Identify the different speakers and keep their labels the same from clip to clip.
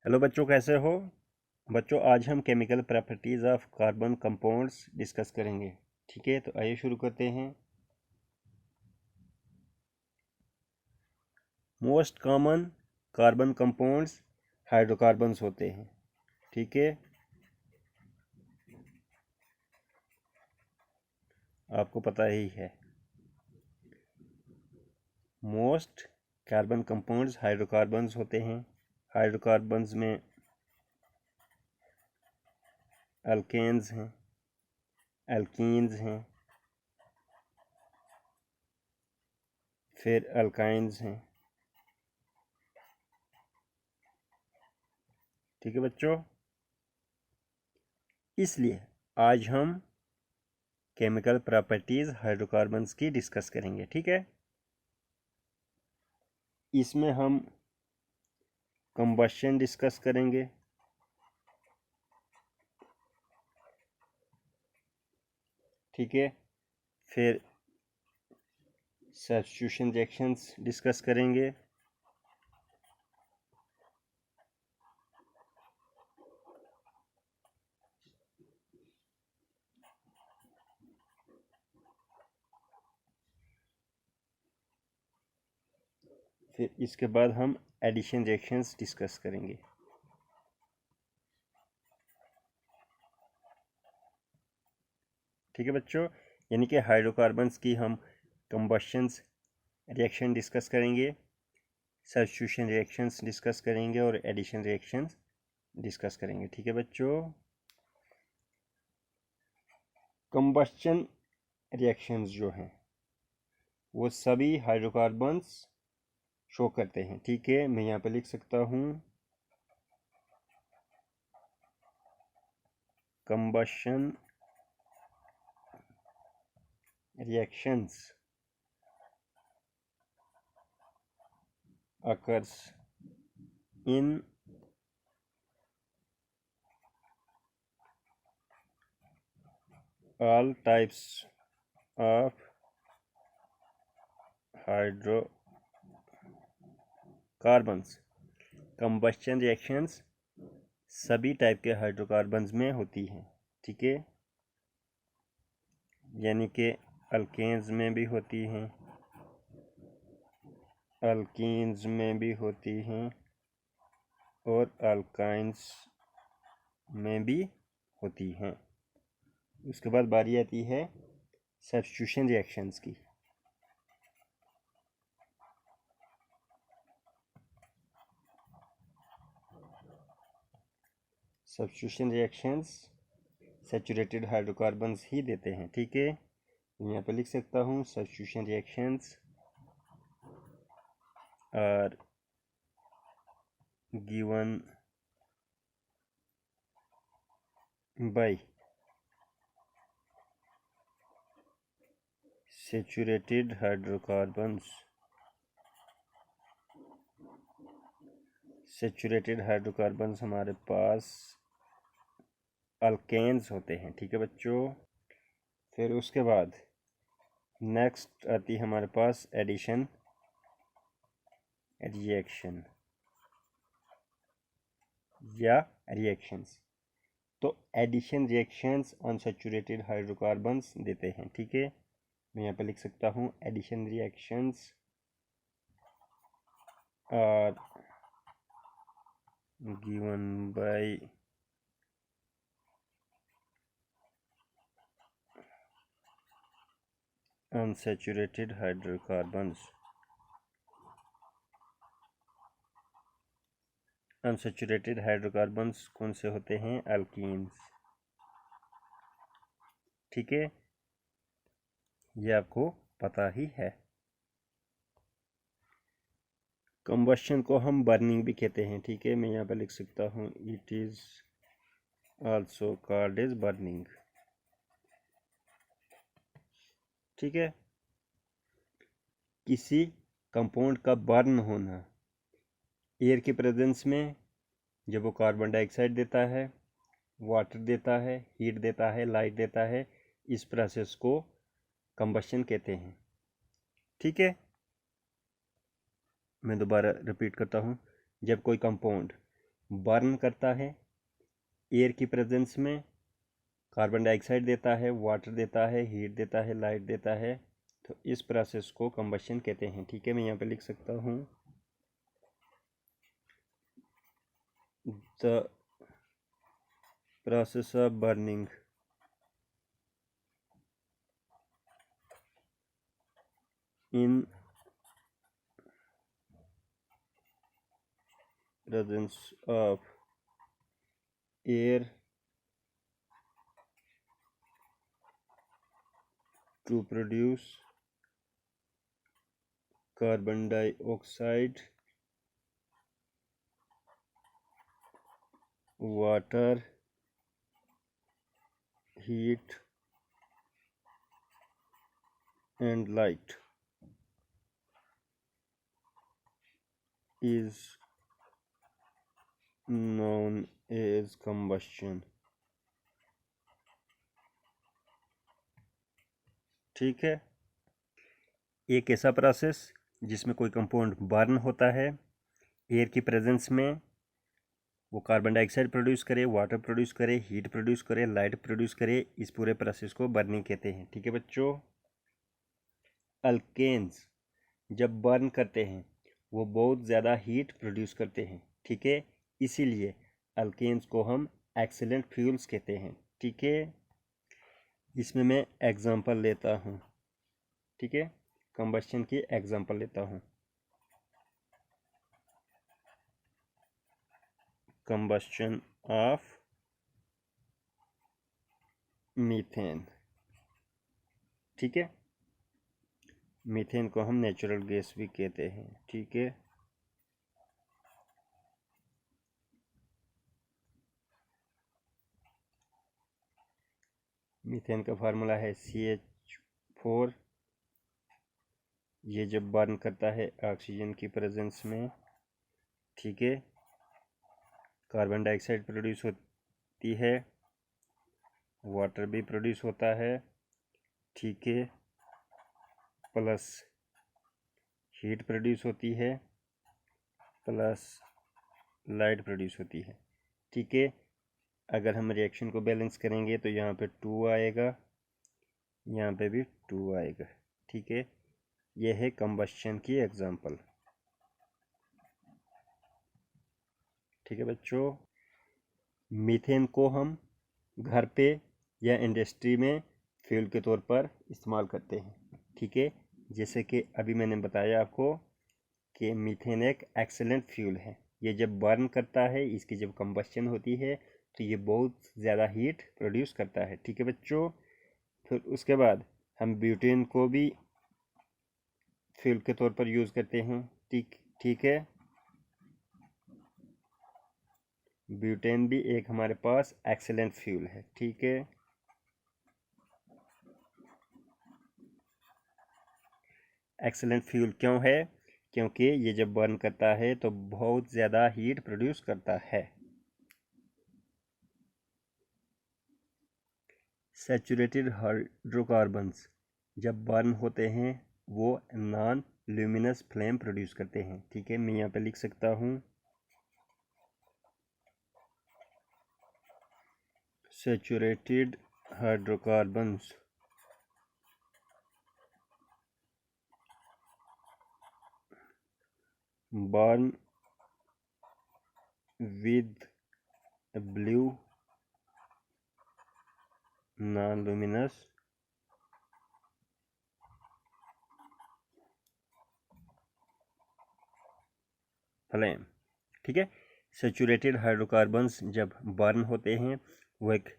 Speaker 1: Hello बच्चों, कैसे हो बच्चों। आज हम chemical properties of carbon compounds discuss करेंगे। ठीक है, तो आइए शुरू करते हैं। Most common carbon compounds hydrocarbons होते हैं। ठीक है, आपको पता ही है। मोस्ट कार्बन कंपाउंड्स हाइड्रोकार्बन्स होते हैं। हाइड्रोकार्बन्स में अल्केन्स हैं, एल्कीन्स हैं, फिर अल्काइंस हैं। ठीक है बच्चों, इसलिए आज हम केमिकल प्रॉपर्टीज़ हाइड्रोकार्बन्स की डिस्कस करेंगे। ठीक है, इसमें हम कंबशन डिस्कस करेंगे, ठीक है। फिर सब्स्टिट्यूशन रिएक्शंस डिस्कस करेंगे, फिर इसके बाद हम एडिशन रिएक्शंस डिस्कस करेंगे। ठीक है बच्चों, यानी कि हाइड्रोकार्बन्स की हम कंबशंस रिएक्शन डिस्कस करेंगे, सब्स्टिट्यूशन रिएक्शंस डिस्कस करेंगे और एडिशन रिएक्शंस डिस्कस करेंगे। ठीक है बच्चों, कंबशन रिएक्शंस जो हैं वो सभी हाइड्रोकार्बन्स शो करते हैं। ठीक है, मैं यहाँ पे लिख सकता हूँ combustion reactions occurs in all types of hydrocarbons। combustion reactions सभी टाइप के हाइड्रोकार्बन्स में होती हैं। ठीक है, यानी कि अल्केन्स में भी होती हैं, अल्कीन्स में भी होती हैं और अल्काइंस में भी होती हैं। उसके बाद बारी आती है सब्स्टिट्यूशन रिएक्शंस की। सब्स्टिट्यूशन रिएक्शंस सैचुरेटेड हाइड्रोकार्बन्स ही देते हैं। ठीक है, यहाँ पे लिख सकता हूँ substitution reactions are given by saturated hydrocarbons. Saturated hydrocarbons हमारे पास अल्केन्स होते हैं। ठीक है बच्चों, फिर उसके बाद नेक्स्ट आती है हमारे पास एडिशन रिएक्शन या रिएक्शंस। तो एडिशन रिएक्शंस अनसैचुरेटेड हाइड्रोकार्बन्स देते हैं। ठीक है, मैं यहाँ पे लिख सकता हूँ addition reactions are given by unsaturated hydrocarbons. Unsaturated hydrocarbons कौन से होते हैं? अल्कीन्स। ठीक है, ये आपको पता ही है। कंबशन को हम बर्निंग भी कहते हैं। ठीक है, मैं यहाँ पर लिख सकता हूँ it is also called as burning. ठीक है, किसी कंपाउंड का बर्न होना एयर की प्रेजेंस में, जब वो कार्बन डाइऑक्साइड देता है, वाटर देता है, हीट देता है, लाइट देता है, इस प्रोसेस को कंबशन कहते हैं। ठीक है, मैं दोबारा रिपीट करता हूँ। जब कोई कंपाउंड बर्न करता है एयर की प्रेजेंस में, कार्बन डाइऑक्साइड देता है, वाटर देता है, हीट देता है, लाइट देता है, तो इस प्रोसेस को कंबशन कहते हैं। ठीक है, मैं यहाँ पे लिख सकता हूँ the process of burning in presence of air to produce carbon dioxide, water, heat and light is known as combustion। ठीक है, एक ऐसा प्रोसेस जिसमें कोई कंपाउंड बर्न होता है एयर की प्रेजेंस में, वो कार्बन डाइऑक्साइड प्रोड्यूस करे, वाटर प्रोड्यूस करे, हीट प्रोड्यूस करे, लाइट प्रोड्यूस करे, इस पूरे प्रोसेस को बर्निंग कहते हैं। ठीक है बच्चों, अल्केन्स जब बर्न करते हैं वो बहुत ज़्यादा हीट प्रोड्यूस करते हैं। ठीक है, इसीलिए अल्केन्स को हम एक्सीलेंट फ्यूल्स कहते हैं। ठीक है, इसमें मैं एग्जांपल लेता हूँ। ठीक है, कंबस्शन की एग्जांपल लेता हूँ। Combustion of methane. ठीक है, मीथेन को हम नेचुरल गैस भी कहते हैं। ठीक है, मीथेन का फार्मूला है CH4। ये जब बर्न करता है ऑक्सीजन की प्रेजेंस में, ठीक है, कार्बन डाइऑक्साइड प्रोड्यूस होती है, वाटर भी प्रोड्यूस होता है, ठीक है, प्लस हीट प्रोड्यूस होती है, प्लस लाइट प्रोड्यूस होती है। ठीक है, अगर हम रिएक्शन को बैलेंस करेंगे तो यहाँ पे 2 आएगा, यहाँ पे भी 2 आएगा। ठीक है, यह है कंबस्शन की एग्जांपल। ठीक है बच्चों, मीथेन को हम घर पे या इंडस्ट्री में फ्यूल के तौर पर इस्तेमाल करते हैं। ठीक है, जैसे कि अभी मैंने बताया आपको कि मीथेन एक एक्सीलेंट फ्यूल है। ये जब बर्न करता है, इसकी जब कंबस्शन होती है तो ये बहुत ज़्यादा हीट प्रोड्यूस करता है। ठीक है बच्चों, फिर उसके बाद हम ब्यूटेन को भी फ्यूल के तौर पर यूज़ करते हैं। ठीक है, ब्यूटेन भी एक हमारे पास एक्सीलेंट फ्यूल है। ठीक है, एक्सीलेंट फ्यूल क्यों है? क्योंकि ये जब बर्न करता है तो बहुत ज़्यादा हीट प्रोड्यूस करता है। सैचुरेटेड हाइड्रोकार्बन्स जब बर्न होते हैं वो नॉन ल्यूमिनस फ्लेम प्रोड्यूस करते हैं। ठीक है, मैं यहाँ पे लिख सकता हूँ saturated hydrocarbons burn with blue non-luminous flame. ठीक है, सैचुरेटेड हाइड्रोकार्बन्स जब बर्न होते हैं वो एक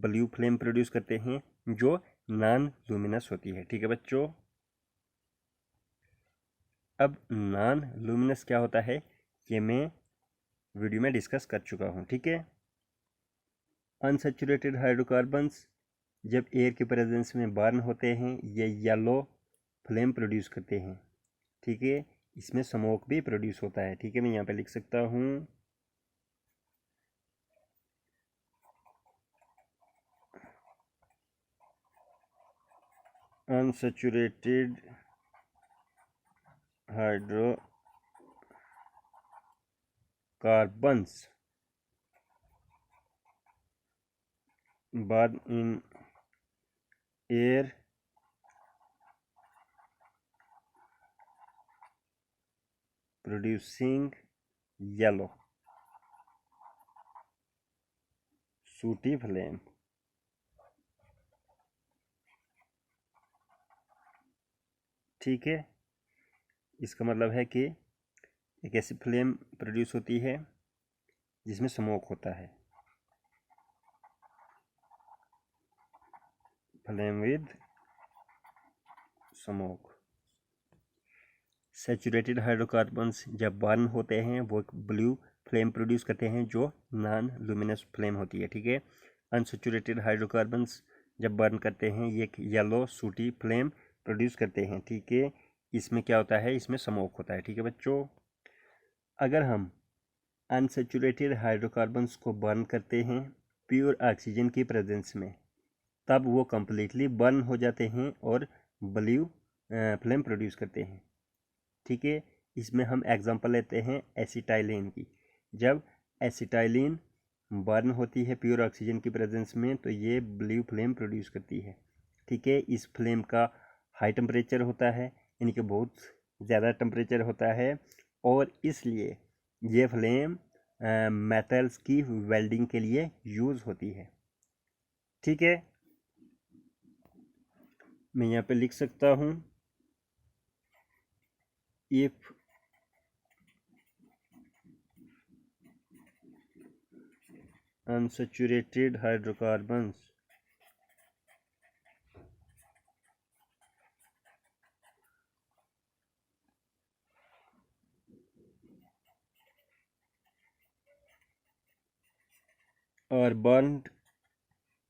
Speaker 1: ब्लू फ्लेम प्रोड्यूस करते हैं जो नॉन लुमिनस होती है। ठीक है बच्चों, अब नॉन लुमिनस क्या होता है ये मैं वीडियो में डिस्कस कर चुका हूँ। ठीक है, अनसैचुरेटेड हाइड्रोकार्बन्स जब एयर के प्रेजेंस में बर्न होते हैं ये येलो फ्लेम प्रोड्यूस करते हैं। ठीक है, इसमें स्मोक भी प्रोड्यूस होता है। ठीक है, मैं यहाँ पे लिख सकता हूँ unsaturated hydrocarbons burn in air producing yellow sooty flame। ठीक है, इसका मतलब है कि एक ऐसी फ्लेम प्रोड्यूस होती है जिसमें स्मोक होता है, flame with smoke. Saturated hydrocarbons जब बर्न होते हैं वो एक ब्लू फ्लेम प्रोड्यूस करते हैं जो नॉन लुमिनस फ्लेम होती है। ठीक है, अनसैचुरेटेड हाइड्रोकार्बन्स जब बर्न करते हैं ये एक येलो सूटी फ्लेम प्रोड्यूस करते हैं। ठीक है, इसमें क्या होता है, इसमें स्मोक होता है। ठीक है बच्चों, अगर हम अनसैचुरेटेड हाइड्रोकार्बन्स को बर्न करते हैं प्योर ऑक्सीजन की प्रेजेंस में, तब वो कम्प्लीटली बर्न हो जाते हैं और ब्लू फ्लेम प्रोड्यूस करते हैं। ठीक है, इसमें हम एग्जांपल लेते हैं एसिटाइलिन की। जब एसिटाइलिन बर्न होती है प्योर ऑक्सीजन की प्रेजेंस में तो ये ब्लू फ्लेम प्रोड्यूस करती है। ठीक है, इस फ्लेम का हाई टेम्परेचर होता है, यानी कि बहुत ज़्यादा टेम्परेचर होता है, और इसलिए ये फ्लेम मेटल्स की वेल्डिंग के लिए यूज़ होती है। ठीक है, मैं यहाँ पे लिख सकता हूँ, if unsaturated hydrocarbons are burned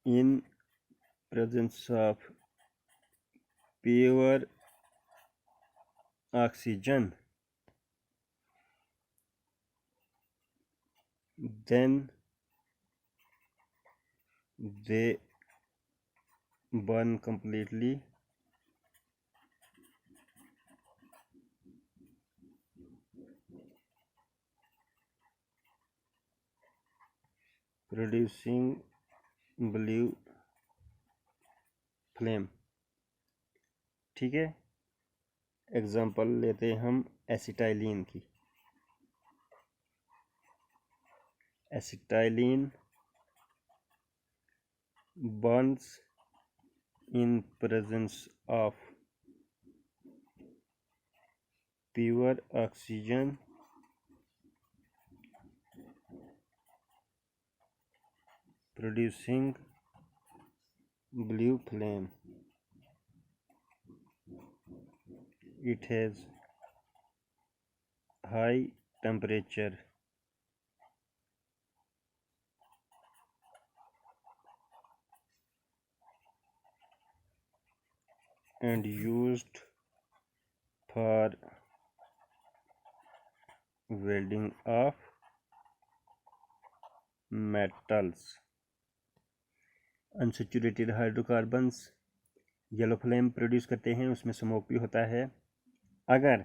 Speaker 1: in presence of pure oxygen, then they burn completely producing blue flame। ठीक है, एग्जांपल लेते हैं हम एसिटाइलिन की। Acetylene burns in presence of pure oxygen producing blue flame। It has high temperature and used for welding of metals। Unsaturated hydrocarbons yellow flame produce करते हैं, उसमें smoke भी होता है। अगर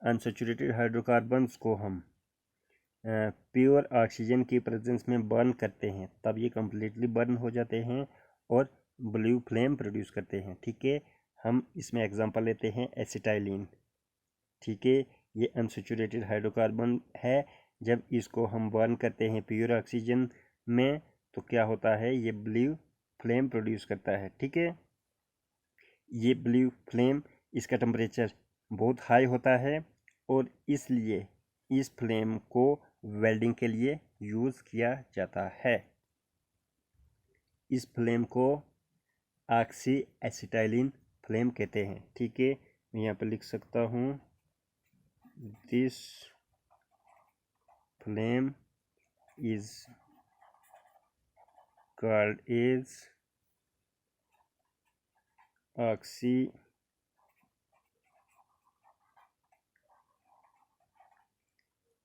Speaker 1: अनसैचुरेटेड हाइड्रोकार्बन्स को हम प्योर ऑक्सीजन की प्रेजेंस में बर्न करते हैं तब ये कम्प्लीटली बर्न हो जाते हैं और ब्लू फ्लेम प्रोड्यूस करते हैं। ठीक है, हम इसमें एग्जांपल लेते हैं एसिटाइलिन। ठीक है, ये अनसैचुरेटेड हाइड्रोकार्बन है, जब इसको हम बर्न करते हैं प्योर ऑक्सीजन में तो क्या होता है, ये ब्लू फ्लेम प्रोड्यूस करता है। ठीक है, ये ब्लू फ्लेम, इसका टेम्परेचर बहुत हाई होता है और इसलिए इस फ्लेम को वेल्डिंग के लिए यूज़ किया जाता है। इस फ्लेम को ऑक्सी एसिटाइलिन फ्लेम कहते हैं। ठीक है, मैं यहाँ पर लिख सकता हूँ, this flame is called as oxy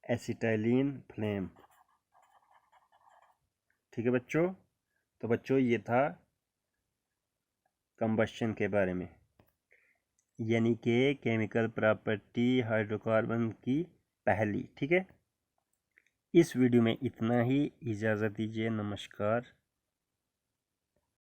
Speaker 1: acetylene flame. ठीक है बच्चों, तो बच्चों ये था कंबशन के बारे में, यानी कि केमिकल प्रॉपर्टी हाइड्रोकार्बन की पहली। ठीक है, इस वीडियो में इतना ही, इजाज़त दीजिए, नमस्कार।